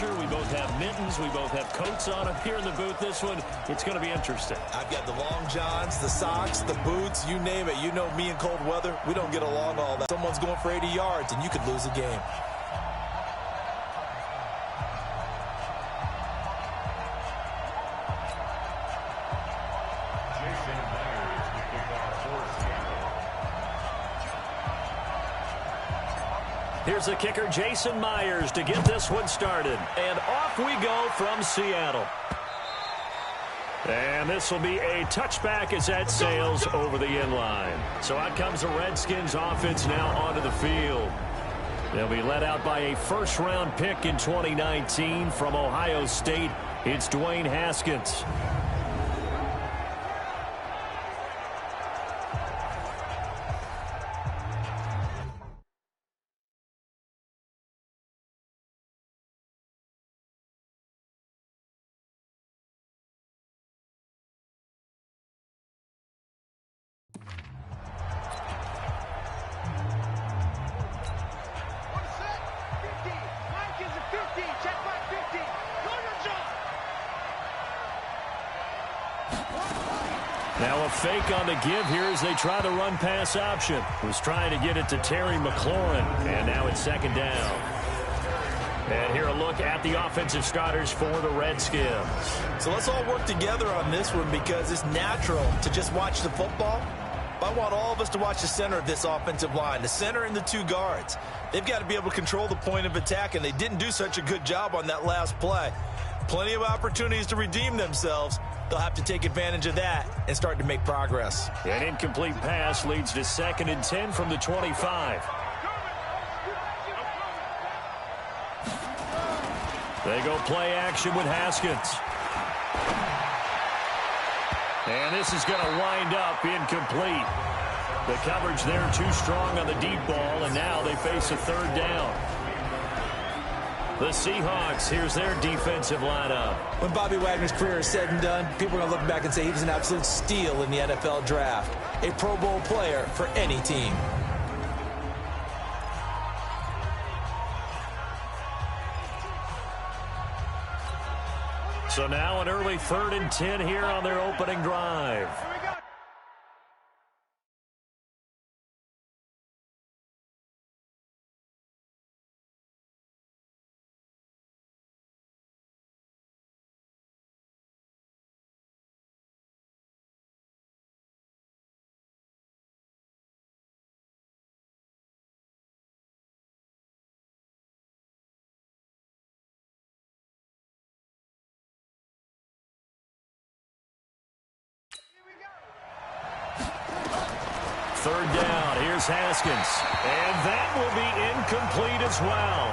pleasure. We both have mittens. We both have coats on up here in the booth. This one, it's going to be interesting. I've got the long johns, the socks, the boots, you name it. You know me in cold weather, we don't get along all that. Someone's going for 80 yards, and you could lose a game. Here's the kicker, Jason Myers, to get this one started. And off we go from Seattle. And this will be a touchback as that sails over the inline. So out comes the Redskins offense now onto the field. They'll be led out by a first-round pick in 2019 from Ohio State. It's Dwayne Haskins. Now a fake on the give here as they try the run-pass option. Was trying to get it to Terry McLaurin, and now it's second down. And here a look at the offensive starters for the Redskins. So let's all work together on this one because it's natural to just watch the football. But I want all of us to watch the center of this offensive line, the center and the two guards. They've got to be able to control the point of attack, and they didn't do such a good job on that last play. Plenty of opportunities to redeem themselves. They'll have to take advantage of that and start to make progress. An incomplete pass leads to 2nd and 10 from the 25. They go play action with Haskins. And this is going to wind up incomplete. The coverage there too strong on the deep ball, and now they face a third down. The Seahawks, here's their defensive lineup. When Bobby Wagner's career is said and done, people are going to look back and say he was an absolute steal in the NFL draft. A Pro Bowl player for any team. So now an early 3rd and 10 here on their opening drive. Third down, here's Haskins. And that will be incomplete as well.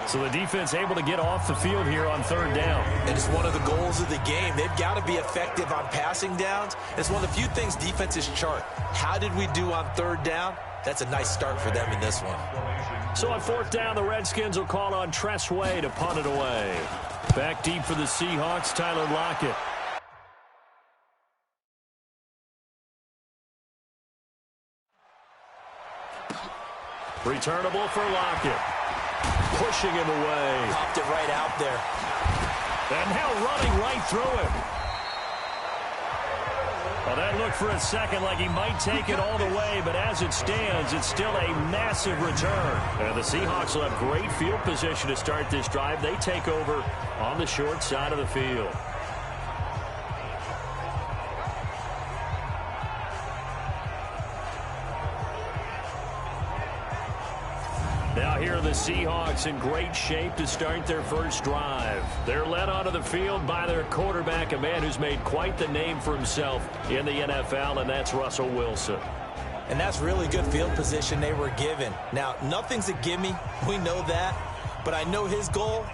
So the defense able to get off the field here on 3rd down. And it's one of the goals of the game. They've got to be effective on passing downs. It's one of the few things defenses chart. How did we do on 3rd down? That's a nice start for them in this one. So on 4th down, the Redskins will call on Tress Way to punt it away. Back deep for the Seahawks, Tyler Lockett. Returnable for Lockett. Pushing him away. Popped it right out there. And now running right through him. Well, that looked for a second like he might take it all the way, but as it stands, it's still a massive return. And the Seahawks will have great field position to start this drive. They take over on the short side of the field. Now here are the Seahawks in great shape to start their first drive. They're led onto the field by their quarterback, a man who's made quite the name for himself in the NFL, and that's Russell Wilson. And that's really good field position they were given. Now, nothing's a gimme. We know that. But I know his goal,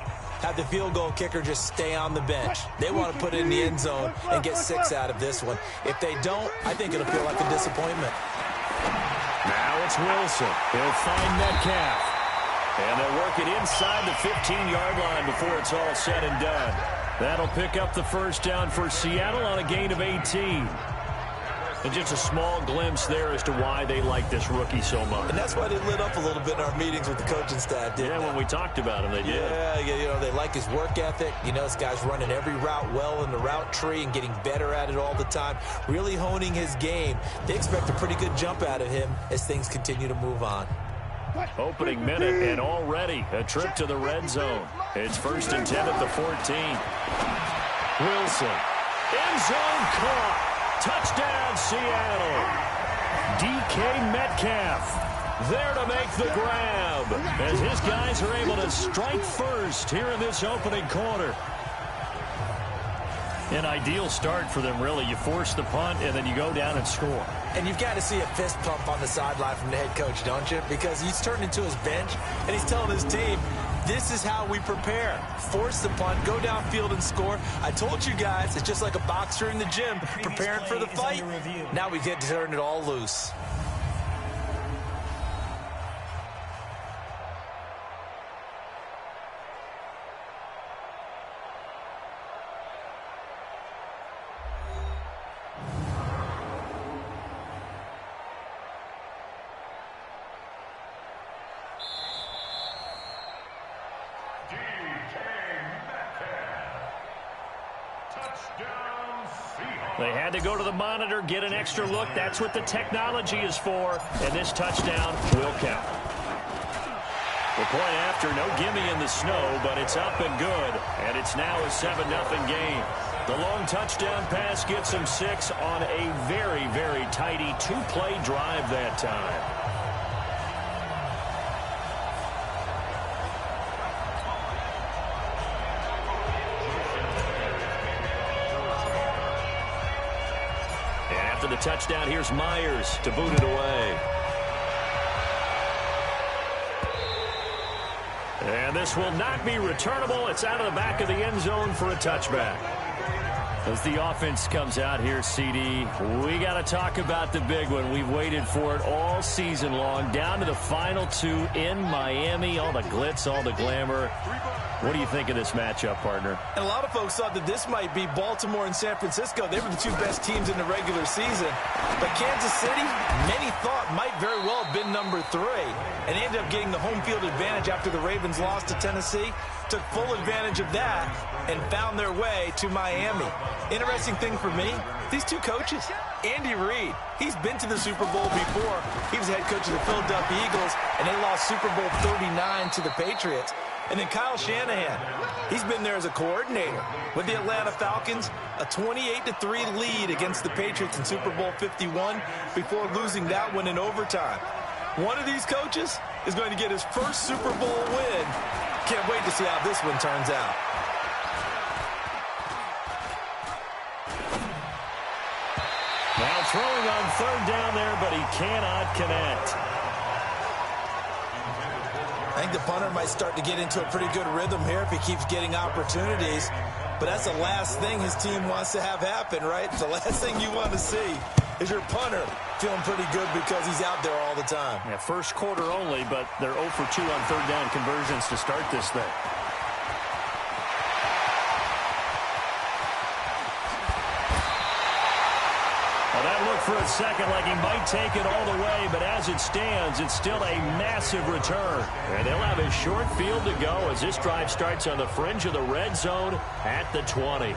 have the field goal kicker just stay on the bench. They want to put it in the end zone and get 6 out of this one. If they don't, I think it'll feel like a disappointment. Now it's Wilson. He'll find Metcalf. And they'll work it inside the 15-yard line before it's all said and done. That'll pick up the first down for Seattle on a gain of 18. And just a small glimpse there as to why they like this rookie so much. And that's why they lit up a little bit in our meetings with the coaching staff, didn't they? When we talked about him, they did. Yeah, they like his work ethic. This guy's running every route well in the route tree and getting better at it all the time, really honing his game. They expect a pretty good jump out of him as things continue to move on. Opening minute, and already a trip to the red zone. It's 1st and 10 at the 14. Wilson. End zone caught. Touchdown, Seattle. DK Metcalf there to make the grab as his guys are able to strike first here in this opening quarter. An ideal start for them, really. You force the punt, and then you go down and score. And you've got to see a fist pump on the sideline from the head coach, don't you? Because he's turned into his bench, and he's telling his team, this is how we prepare. Force the punt, go downfield and score. I told you guys, it's just like a boxer in the gym preparing for the fight. Now we get to turn it all loose. They had to go to the monitor, get an extra look. That's what the technology is for. And this touchdown will count. The point after, no gimme in the snow, but it's up and good. And it's now a 7-0 game. The long touchdown pass gets them 6 on a very, very tidy 2-play drive that time. The touchdown, here's Myers to boot it away. And this will not be returnable. It's out of the back of the end zone for a touchback. As the offense comes out here, CD, we got to talk about the big one. We've waited for it all season long, down to the final 2 in Miami. All the glitz, all the glamour. What do you think of this matchup, partner? And a lot of folks thought that this might be Baltimore and San Francisco. They were the 2 best teams in the regular season. But Kansas City, many thought might very well have been number 3. And ended up getting the home field advantage after the Ravens lost to Tennessee. Took full advantage of that and found their way to Miami. Interesting thing for me, these 2 coaches, Andy Reid, he's been to the Super Bowl before. He was head coach of the Philadelphia Eagles, and they lost Super Bowl 39 to the Patriots. And then Kyle Shanahan, he's been there as a coordinator with the Atlanta Falcons, a 28-3 lead against the Patriots in Super Bowl 51 before losing that one in overtime. One of these coaches is going to get his first Super Bowl win. Can't wait to see how this one turns out. Now throwing on 3rd down there, but he cannot connect. I think the punter might start to get into a pretty good rhythm here if he keeps getting opportunities. But that's the last thing his team wants to have happen, right? The last thing you want to see is your punter feeling pretty good because he's out there all the time. Yeah, first quarter only, but they're 0 for 2 on 3rd down conversions to start this thing. Well, that looked for a second like he might take it all the way, but as it stands, it's still a massive return. And they'll have a short field to go as this drive starts on the fringe of the red zone at the 20.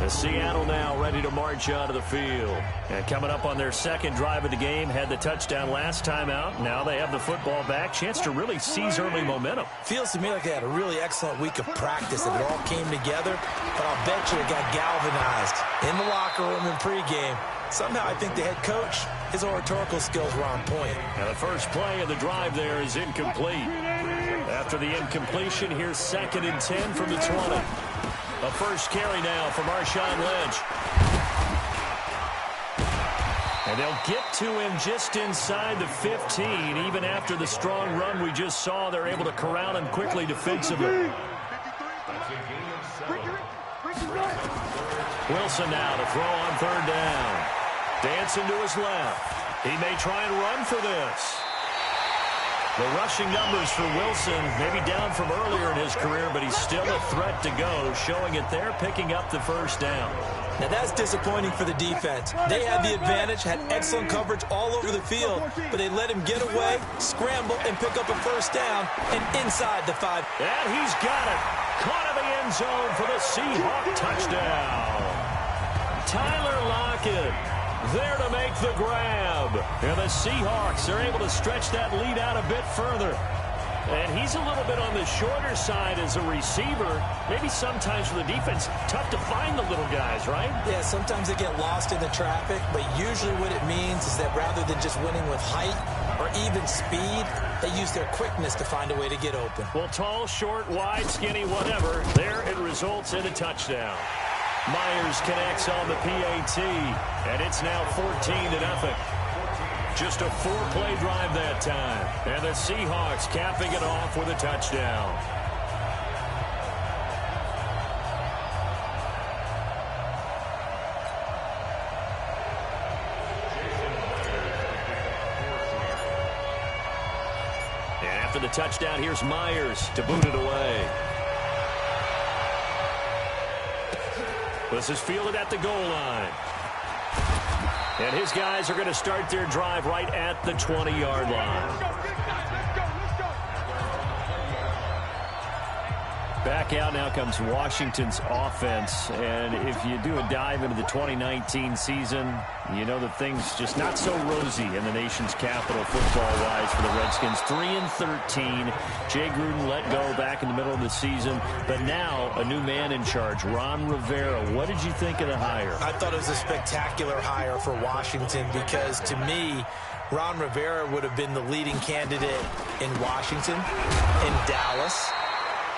Seattle now ready to march out of the field. And coming up on their 2nd drive of the game, had the touchdown last time out. Now they have the football back. Chance to really seize early momentum. Feels to me like they had a really excellent week of practice and it all came together. But I'll bet you it got galvanized in the locker room in pregame. Somehow I think the head coach, his oratorical skills were on point. And the first play of the drive there is incomplete. After the incompletion, here's 2nd and 10 from the 20. A first carry now for Marshawn Lynch. And they'll get to him just inside the 15. Even after the strong run we just saw, they're able to corral him quickly defensively. Wilson now to throw on 3rd down. Dancing to his left. He may try and run for this. The rushing numbers for Wilson, maybe down from earlier in his career, but he's still a threat to go, showing it there, picking up the first down. Now that's disappointing for the defense. They had the advantage, had excellent coverage all over the field, but they let him get away, scramble, and pick up a first down, and inside the 5. And he's got it. Caught in the end zone for the Seahawk touchdown. Tyler Lockett there to make the grab. And the Seahawks are able to stretch that lead out a bit further. And he's a little bit on the shorter side as a receiver. Maybe sometimes for the defense, tough to find the little guys, right? Yeah, sometimes they get lost in the traffic, but usually what it means is that rather than just winning with height or even speed, they use their quickness to find a way to get open. Well, tall, short, wide, skinny, whatever, there it results in a touchdown. Myers connects on the PAT, and it's now 14-0. Just a 4-play drive that time. And the Seahawks capping it off with a touchdown. And after the touchdown, here's Myers to boot it away. This is fielded at the goal line. And his guys are going to start their drive right at the 20-yard line. Back out now comes Washington's offense. And if you do a dive into the 2019 season, you know that things just not so rosy in the nation's capital football-wise for the Redskins. 3-13. Jay Gruden let go back in the middle of the season. But now a new man in charge, Ron Rivera. What did you think of the hire? I thought it was a spectacular hire for Washington because, to me, Ron Rivera would have been the leading candidate in Washington, in Dallas.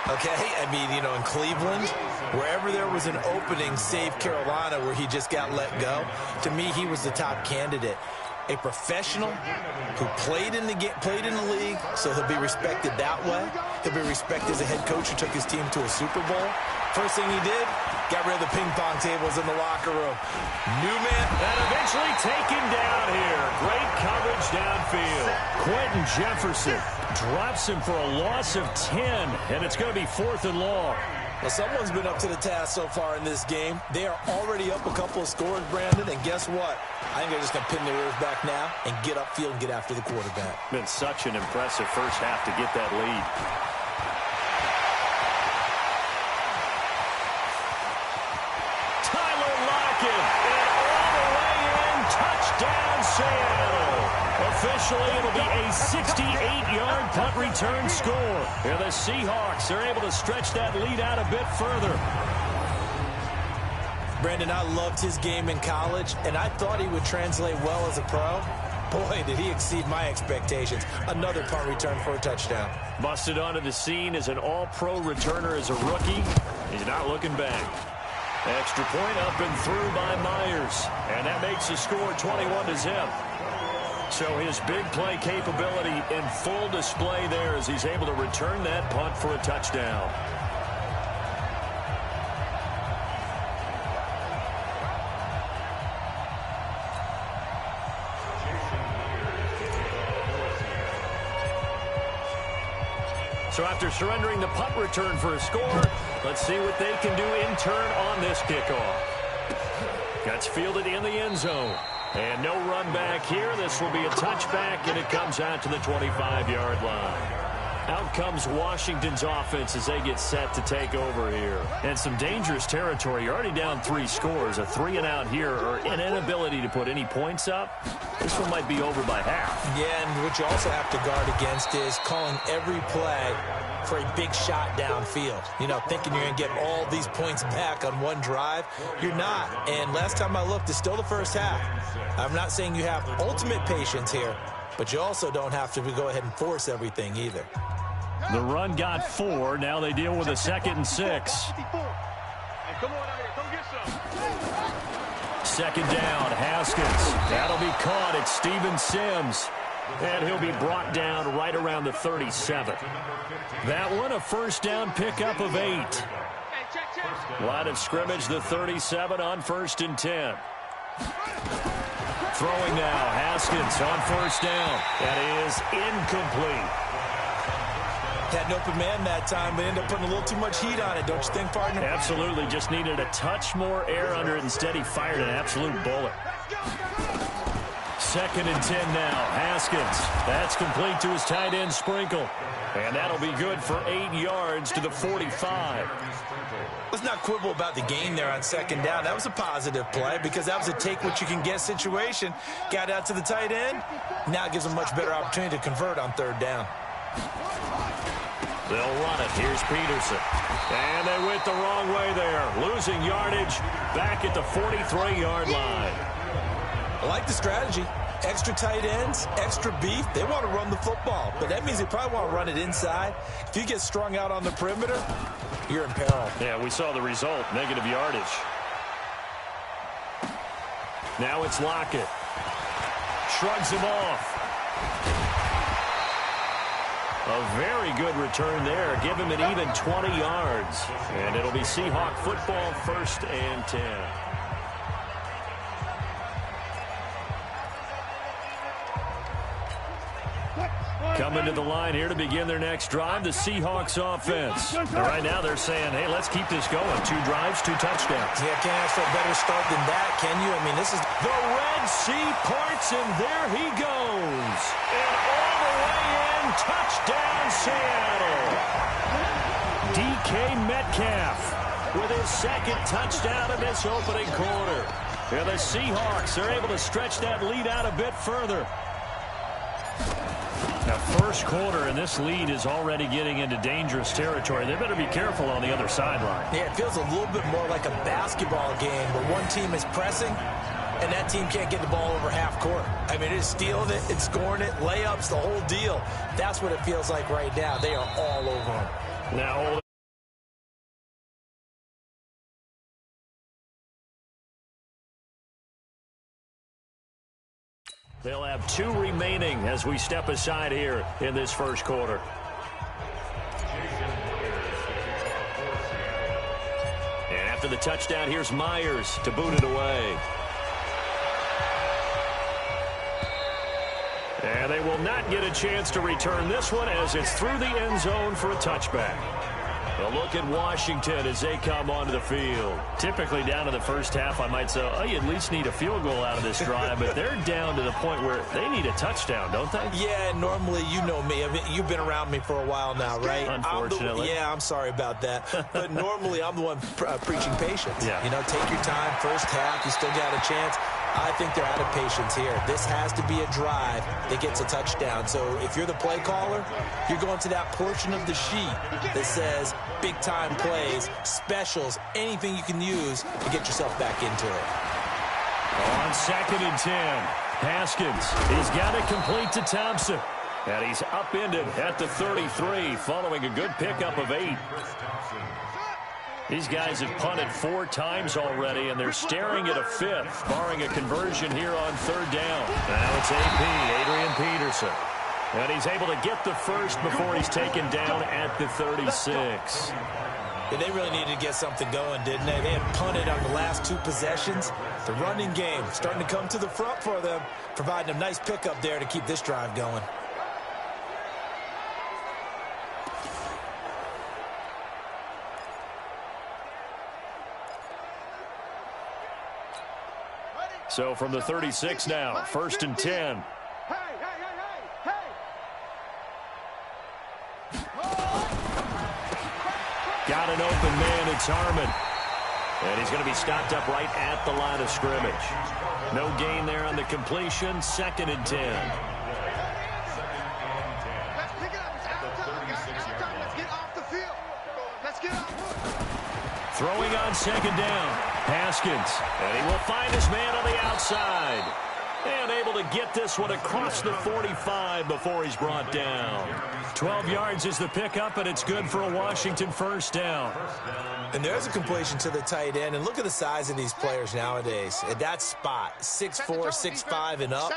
Okay, I mean, you know, in Cleveland, wherever there was an opening, save Carolina, where he just got let go, to me, he was the top candidate. A professional who played in the league, so he'll be respected that way. He'll be respected as a head coach who took his team to a Super Bowl. First thing he did, got rid of the ping pong tables in the locker room. New man. And eventually taken down here. Great coverage downfield. Quentin Jefferson drops him for a loss of 10, and it's going to be 4th and long. Well, someone's been up to the task so far in this game. They are already up a couple of scores, Brandon, and guess what? I think they're just going to pin their ears back now and get upfield and get after the quarterback. Been such an impressive first half to get that lead. Tyler Lockett, and all the way in, touchdown Seattle. Officially, it'll be a 68-yard punt return score. And the Seahawks are able to stretch that lead out a bit further. Brandon, I loved his game in college, and I thought he would translate well as a pro. Boy, did he exceed my expectations. Another punt return for a touchdown. Busted onto the scene as an all-pro returner as a rookie. He's not looking back. Extra point up and through by Myers. And that makes the score 21-0. So his big play capability in full display there as he's able to return that punt for a touchdown. So after surrendering the punt return for a score, let's see what they can do in turn on this kickoff. That's fielded in the end zone. And no run back here. This will be a touchback, and it comes out to the 25-yard line. Out comes Washington's offense as they get set to take over here. And some dangerous territory. You're already down 3 scores. A 3-and-out here, or an inability to put any points up. This one might be over by half. Yeah, and what you also have to guard against is calling every play for a big shot downfield. You know, thinking you're going to get all these points back on one drive. You're not. And last time I looked, it's still the first half. I'm not saying you have ultimate patience here, but you also don't have to go ahead and force everything either. The run got 4. Now they deal with a 2nd and 6. Second down, Haskins. That'll be caught. It's Steven Sims. And he'll be brought down right around the 37. That one, a first down pickup of 8. Line of scrimmage, the 37 on 1st and 10. Throwing now, Haskins on first down. That is incomplete. Had an open man that time, but ended up putting a little too much heat on it, don't you think, partner? Absolutely. Just needed a touch more air under it. Instead, he fired an absolute bullet. 2nd and 10 now. Haskins. That's complete to his tight end, Sprinkle. And that'll be good for 8 yards to the 45. Let's not quibble about the gain there on 2nd down. That was a positive play because that was a take-what-you-can-get situation. Got out to the tight end. Now it gives them much better opportunity to convert on 3rd down. They'll run it. Here's Peterson. And they went the wrong way there. Losing yardage back at the 43-yard line. I like the strategy. Extra tight ends, extra beef. They want to run the football, but that means they probably want to run it inside. If you get strung out on the perimeter, you're in peril. Yeah, we saw the result, negative yardage. Now it's Lockett. Shrugs him off. A very good return there. Give him an even 20 yards. And it'll be Seahawk football, 1st and 10. Coming to the line here to begin their next drive, the Seahawks offense. And right now they're saying, hey, let's keep this going. 2 drives, 2 touchdowns. Yeah, can't ask for a better start than that, can you? I mean, this is... The Red Sea parts, and there he goes. And all the way in, touchdown Seattle. DK Metcalf with his 2nd touchdown of this opening quarter. And the Seahawks are able to stretch that lead out a bit further. Now, 1st quarter, and this lead is already getting into dangerous territory. They better be careful on the other sideline. Yeah, it feels a little bit more like a basketball game where one team is pressing and that team can't get the ball over half court. I mean, it's stealing it, it's scoring it, layups, the whole deal. That's what it feels like right now. They are all over them. Now, they'll have 2 remaining as we step aside here in this 1st quarter. And after the touchdown, here's Myers to boot it away. And they will not get a chance to return this one as it's through the end zone for a touchback. A look at Washington as they come onto the field. Typically down in the first half, I might say, oh, you at least need a field goal out of this drive, but they're down to the point where they need a touchdown, don't they? Yeah, normally, you know me. I mean, you've been around me for a while now, right? Unfortunately. I'm sorry about that. But normally, I'm the one preaching patience. Yeah. You know, take your time. First half, you still got a chance. I think they're out of patience here. This has to be a drive that gets a touchdown. So if you're the play caller, you're going to that portion of the sheet that says big-time plays, specials, anything you can use to get yourself back into it. On 2nd and 10, Haskins. He's got it complete to Thompson. And he's upended at the 33 following a good pickup of 8. These guys have punted 4 times already, and they're staring at a 5th, barring a conversion here on 3rd down. Now it's Adrian Peterson. And he's able to get the 1st before he's taken down at the 36. Yeah, they really needed to get something going, didn't they? They had punted on the last 2 possessions. The running game starting to come to the front for them, providing a nice pickup there to keep this drive going. So from the 36 now, 1st and 10. Got an open man, it's Harmon. And he's going to be stopped up right at the line of scrimmage. No gain there on the completion, 2nd and 10. Throwing on 2nd down, Haskins. And he will find his man on the outside. And able to get this one across the 45 before he's brought down. 12 yards is the pickup, and it's good for a Washington 1st down. And there's a completion to the tight end. And look at the size of these players nowadays. At that spot, 6'4", 6'5", and up.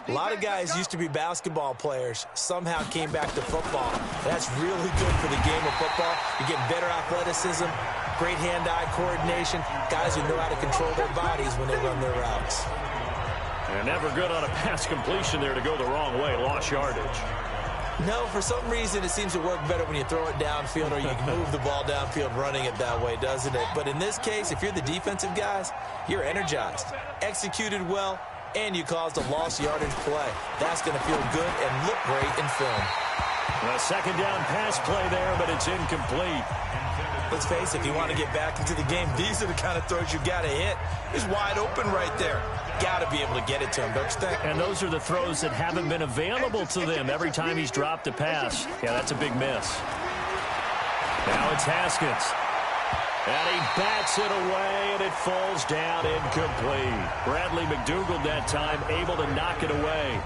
A lot of guys used to be basketball players. Somehow came back to football. That's really good for the game of football. You're getting better athleticism, great hand-eye coordination, guys who know how to control their bodies when they run their routes. And never good on a pass completion there to go the wrong way. Lost yardage. No, for some reason it seems to work better when you throw it downfield or you can move the ball downfield running it that way, doesn't it? But in this case, if you're the defensive guys, you're energized, executed well, and you caused a lost yardage play. That's going to feel good and look great in film. A second down pass play there, but it's incomplete. Let's face it, if you want to get back into the game, these are the kind of throws you got to hit. He's wide open right there. Got to be able to get it to him, don't you think? And those are the throws that haven't been available to them every time he's dropped a pass. Yeah, that's a big miss. Now it's Haskins. And he bats it away, and it falls down incomplete. Bradley McDougald that time able to knock it away.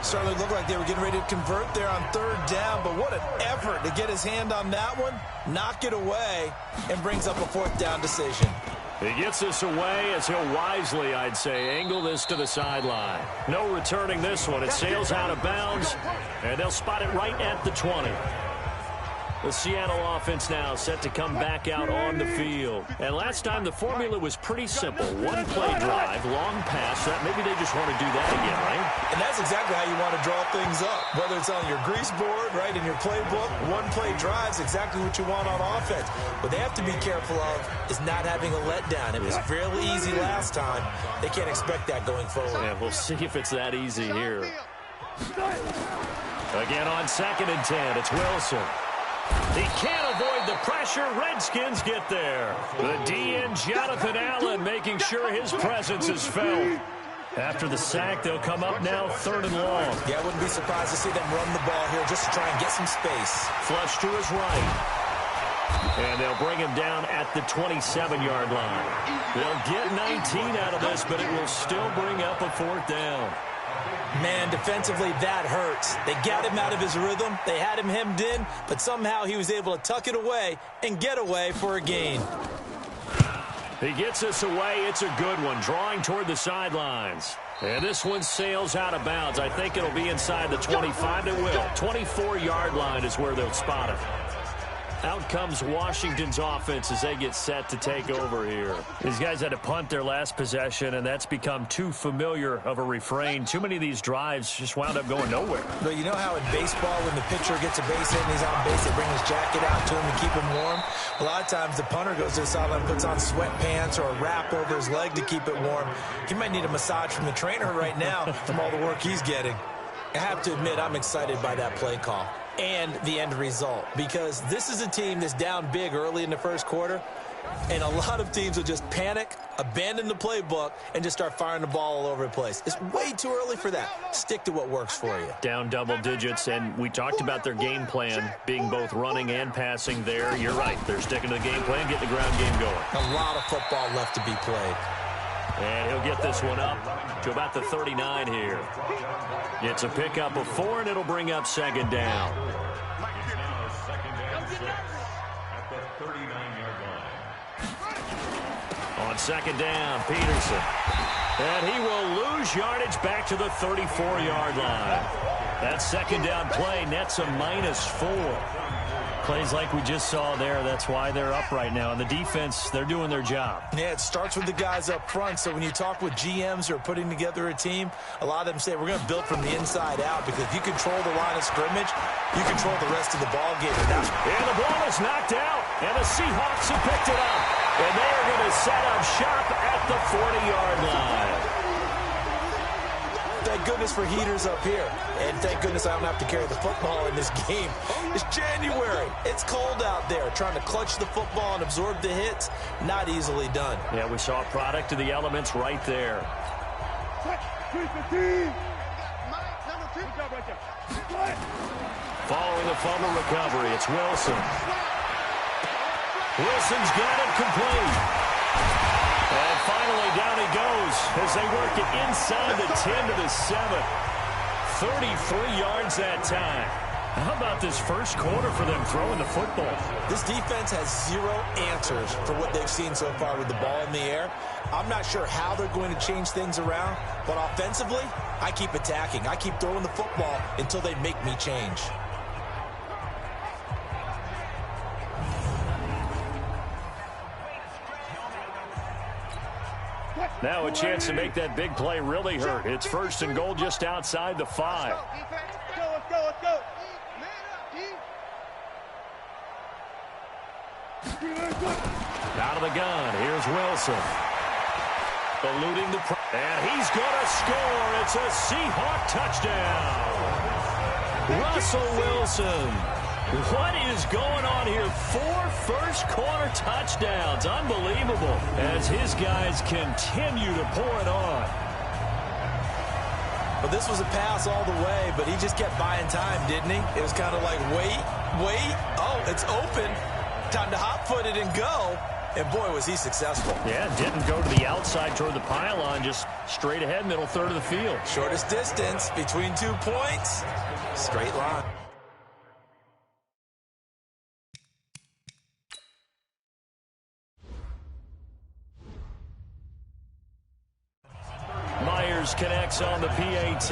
Certainly looked like they were getting ready to convert there on third down, but what an effort to get his hand on that one, knock it away, and brings up a fourth down decision. He gets this away as he'll wisely, I'd say, angle this to the sideline. No returning this one. It sails out of bounds, and they'll spot it right at the 20. The Seattle offense now set to come back out on the field. And last time the formula was pretty simple. One play drive, long pass. Maybe they just want to do that again, right? And that's exactly how you want to draw things up. Whether it's on your grease board, right, in your playbook, one play drive is exactly what you want on offense. What they have to be careful of is not having a letdown. It was fairly easy last time. They can't expect that going forward. Yeah, we'll see if it's that easy here. Again on 2nd and 10, it's Wilson. He can't avoid the pressure. Redskins get there. The DN, Jonathan Allen, making sure his presence is felt. After the sack, they'll come up now 3rd and long. Yeah, I wouldn't be surprised to see them run the ball here just to try and get some space. Flush to his right. And they'll bring him down at the 27-yard line. They'll get 19 out of this, but it will still bring up a 4th down. Man, defensively, that hurts. They got him out of his rhythm. They had him hemmed in, but somehow he was able to tuck it away and get away for a gain. He gets this away. It's a good one, drawing toward the sidelines. And this one sails out of bounds. I think it'll be inside the 25. It will. 24-yard line is where they'll spot it. Out comes Washington's offense as they get set to take over here. These guys had to punt their last possession, and that's become too familiar of a refrain. Too many of these drives just wound up going nowhere. But you know how in baseball, when the pitcher gets a base hit and he's on base, they bring his jacket out to him to keep him warm? A lot of times the punter goes to the sideline and puts on sweatpants or a wrap over his leg to keep it warm. He might need a massage from the trainer right now from all the work he's getting. I have to admit, I'm excited by that play call and the end result, because this is a team that's down big early in the first quarter, and a lot of teams will just panic, abandon the playbook, and just start firing the ball all over the place. It's way too early for that. Stick to what works for you. Down double digits, and we talked about their game plan being both running and passing there. You're right. They're sticking to the game plan, getting the ground game going. A lot of football left to be played. And he'll get this one up to about the 39 here. It's a pickup of 4, and it'll bring up 2nd down. On 2nd down, Peterson. And he will lose yardage back to the 34-yard line. That 2nd down play nets a -4. Plays like we just saw there. That's why they're up right now. And the defense, they're doing their job. Yeah, it starts with the guys up front. So when you talk with GMs who are putting together a team, a lot of them say we're going to build from the inside out, because if you control the line of scrimmage, you control the rest of the ball game. And the ball is knocked out, and the Seahawks have picked it up. And they are going to set up shop at the 40-yard line. Thank goodness for heaters up here. And thank goodness I don't have to carry the football in this game. It's January. It's cold out there. Trying to clutch the football and absorb the hits, not easily done. Yeah, we saw a product of the elements right there. Following the fumble recovery, it's Wilson. Wilson's got it complete. And finally, down he goes as they work it inside the 10 to the 7. 33 yards that time. How about this first quarter for them throwing the football? This defense has zero answers for what they've seen so far with the ball in the air. I'm not sure how they're going to change things around, but offensively, I keep attacking. I keep throwing the football until they make me change. Now a chance to make that big play really hurt. It's 1st and goal just outside the 5. Let's go. Out of the gun, here's Wilson. Eluding the and he's going to score. It's a Seahawk touchdown. Russell Wilson. What is going on here? 4 first-quarter touchdowns. Unbelievable as his guys continue to pour it on. Well, this was a pass all the way, but he just kept buying time, didn't he? It was kind of like, wait. Oh, it's open. Time to hot-foot it and go. And, boy, was he successful. Yeah, didn't go to the outside toward the pylon, just straight ahead, middle third of the field. Shortest distance between 2 points. Straight line. Myers connects on the PAT.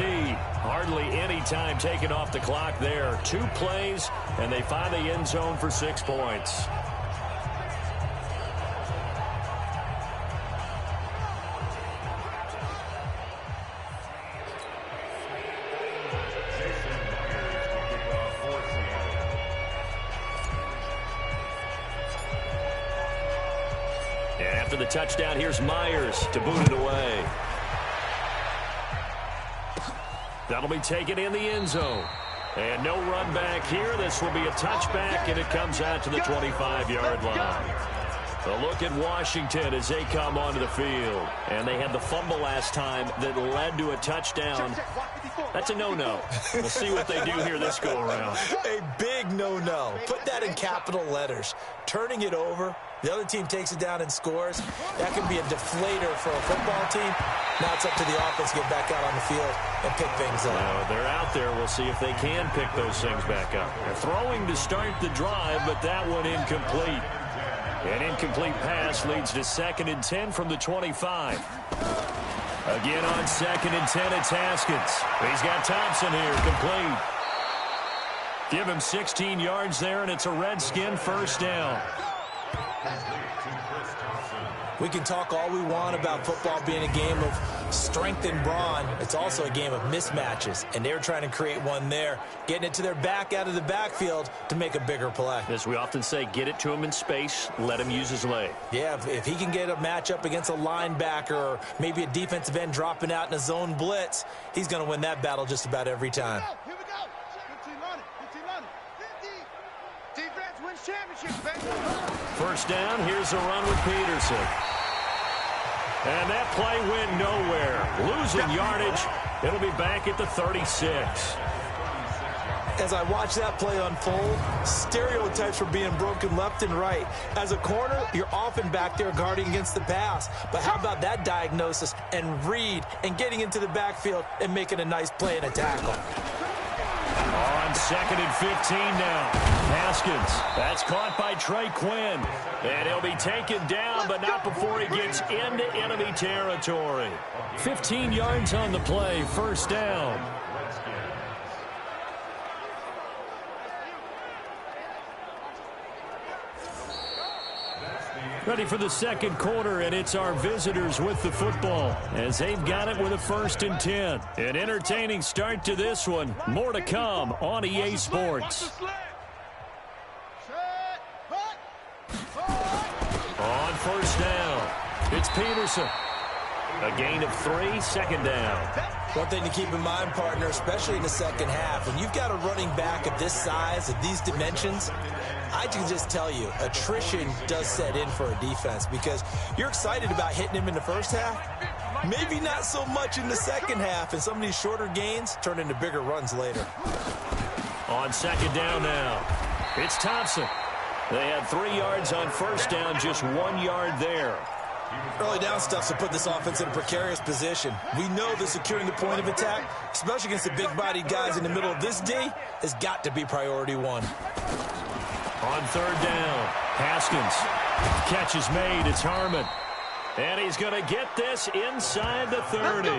Hardly any time taken off the clock there. 2 plays, and they find the end zone for 6 points. And after the touchdown, here's Myers to boot it away. That'll be taken in the end zone. And no run back here. This will be a touchback, and it comes out to the 25-yard line. A look at Washington as they come onto the field. And they had the fumble last time that led to a touchdown. That's a no-no. We'll see what they do here this go-around. A big no-no. Put that in capital letters. Turning it over, the other team takes it down and scores. That can be a deflator for a football team. Now it's up to the offense to get back out on the field and pick things up. Well, they're out there. We'll see if they can pick those things back up. They're throwing to start the drive, but that one incomplete. An incomplete pass leads to 2nd and 10 from the 25. Again on 2nd and 10, it's Haskins. He's got Thompson here, complete. Give him 16 yards there, and it's a Redskin first down. We can talk all we want about football being a game of strength and brawn. It's also a game of mismatches, and they're trying to create one there, getting it to their back out of the backfield to make a bigger play. As we often say, get it to him in space, let him use his leg. Yeah, if he can get a matchup against a linebacker or maybe a defensive end dropping out in a zone blitz, he's going to win that battle just about every time. Here we go. 15 on it. 50. Defense wins championships, baby. First down, here's a run with Peterson. And that play went nowhere. Losing yardage. It'll be back at the 36. As I watch that play unfold, stereotypes were being broken left and right. As a corner, you're often back there guarding against the pass. But how about that diagnosis and read and getting into the backfield and making a nice play and a tackle? On 2nd and 15 now. Haskins. That's caught by Trey Quinn. And he'll be taken down, but not before he gets into enemy territory. 15 yards on the play. First down. Ready for the second quarter, and it's our visitors with the football as they've got it with a 1st and 10. An entertaining start to this one. More to come on EA Sports. On first down, it's Peterson. A gain of 3, 2nd down. One thing to keep in mind, partner, especially in the second half, when you've got a running back of this size, of these dimensions, I can just tell you, attrition does set in for a defense because you're excited about hitting him in the first half. Maybe not so much in the second half, and some of these shorter gains turn into bigger runs later. On 2nd down now, it's Thompson. They had 3 yards on first down, just 1 yard there. Early down stuff to put this offense in a precarious position. We know that securing the point of attack, especially against the big-bodied guys in the middle of this D, has got to be priority 1. On 3rd down, Haskins. Catch is made. It's Harmon. And he's going to get this inside the 30.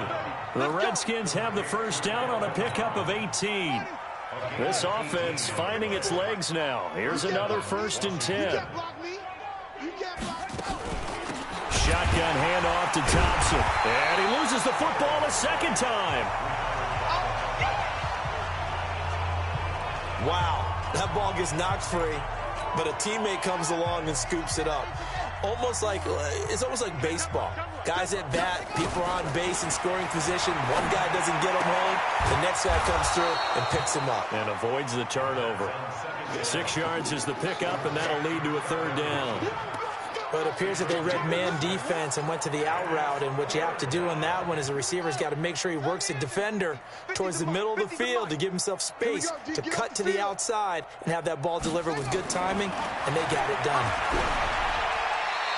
The Redskins have the first down on a pickup of 18. This offense finding its legs now. Here's another 1st and 10. Shotgun Shotgun handoff to Thompson. And he loses the football a second time. Wow, that ball gets knocked free, but a teammate comes along and scoops it up. It's almost like baseball. Guys at bat, people are on base in scoring position. One guy doesn't get him home. The next guy comes through and picks him up. And avoids the turnover. 6 yards is the pickup, and that'll lead to a third down. But it appears that they read man defense and went to the out route. And what you have to do on that one is the receiver's got to make sure he works the defender towards the middle of the field to give himself space to cut to the outside and have that ball delivered with good timing, and they got it done.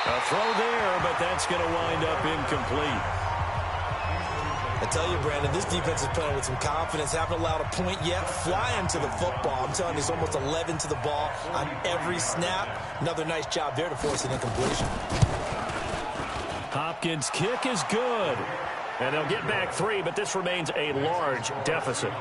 A throw there, but that's going to wind up incomplete. I tell you, Brandon, this defense is playing with some confidence. Haven't allowed a point yet. Flying to the football. I'm telling you, it's almost 11 to the ball on every snap. Another nice job there to force an incompletion. Hopkins' kick is good. And they'll get back 3, but this remains a large deficit.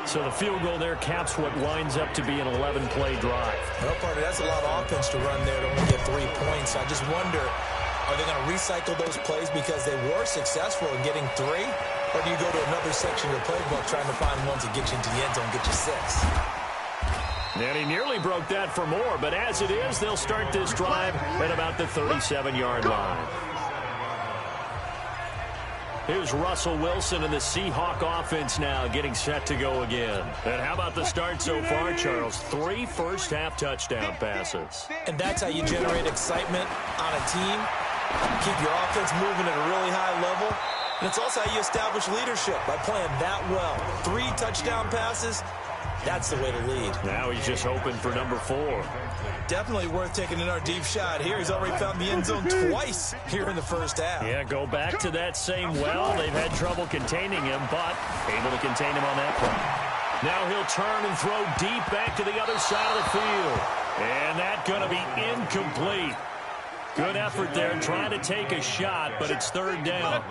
So the field goal there caps what winds up to be an 11-play drive. Well, partner, that's a lot of offense to run there to only get 3 points. I just wonder, are they going to recycle those plays because they were successful in getting 3? Or do you go to another section of the playbook trying to find ones that get you into the end zone, get you 6? And he nearly broke that for more, but as it is, they'll start this drive at about the 37-yard line. Here's Russell Wilson and the Seahawk offense now getting set to go again. And how about the start so far, Charles? 3 first-half touchdown passes. And that's how you generate excitement on a team. Keep your offense moving at a really high level. And it's also how you establish leadership by playing that well. 3 touchdown passes, that's the way to lead. Now he's just hoping for number 4. Definitely worth taking in our deep shot here. He's already found the end zone twice here in the first half. Yeah, go back to that same well. They've had trouble containing him, but able to contain him on that play. Now he'll turn and throw deep back to the other side of the field. And that's going to be incomplete. Good effort there trying to take a shot, but it's third down.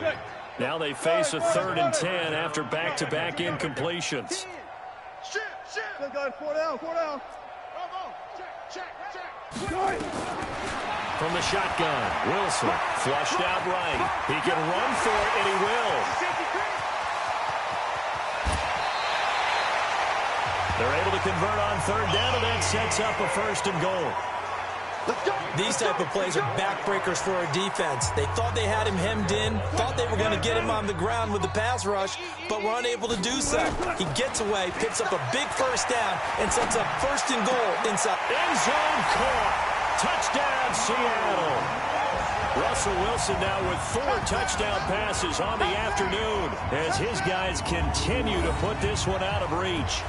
Now they face a 3rd and 10 after back-to-back incompletions. Let's go, 4 down, 4 down. From the shotgun, Wilson flushed out right. He can run for it, and he will. They're able to convert on 3rd down, and that sets up a 1st and goal. These type of plays are backbreakers for our defense. They thought they had him hemmed in, thought they were going to get him on the ground with the pass rush, but were unable to do so. He gets away, picks up a big 1st down, and sets up 1st and goal inside. End zone caught. Touchdown, Seattle. Russell Wilson now with 4 touchdown passes on the afternoon as his guys continue to put this one out of reach.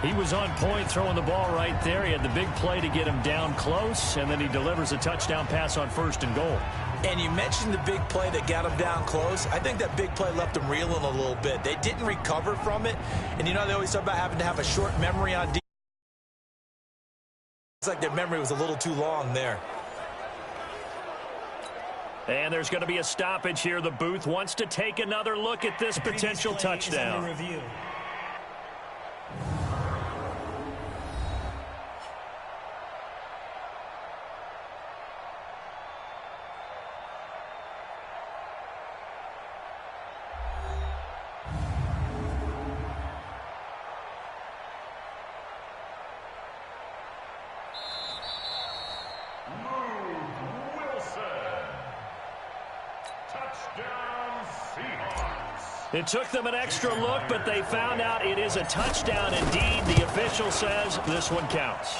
He was on point throwing the ball right there. He had the big play to get him down close, and then he delivers a touchdown pass on 1st and goal. And you mentioned the big play that got him down close. I think that big play left him reeling a little bit. They didn't recover from it. And, you know, they always talk about having to have a short memory on defense. It's like their memory was a little too long there. And there's going to be a stoppage here. The booth wants to take another look at this potential touchdown. It took them an extra look, but they found out it is a touchdown indeed. The official says this one counts.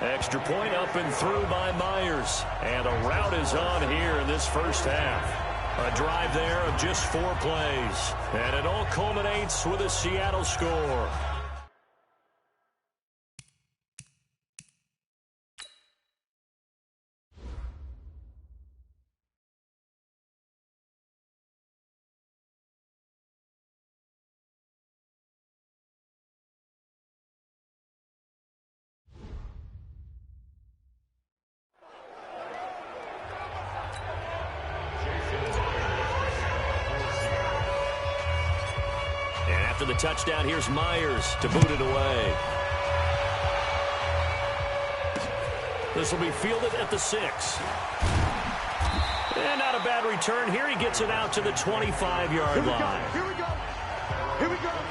Extra point up and through by Myers. And a rout is on here in this first half. A drive there of just 4 plays. And it all culminates with a Seattle score. The touchdown, here's Myers to boot it away. This will be fielded at the 6. And not a bad return. Here he gets it out to the 25-yard line. Here we go. Here we go.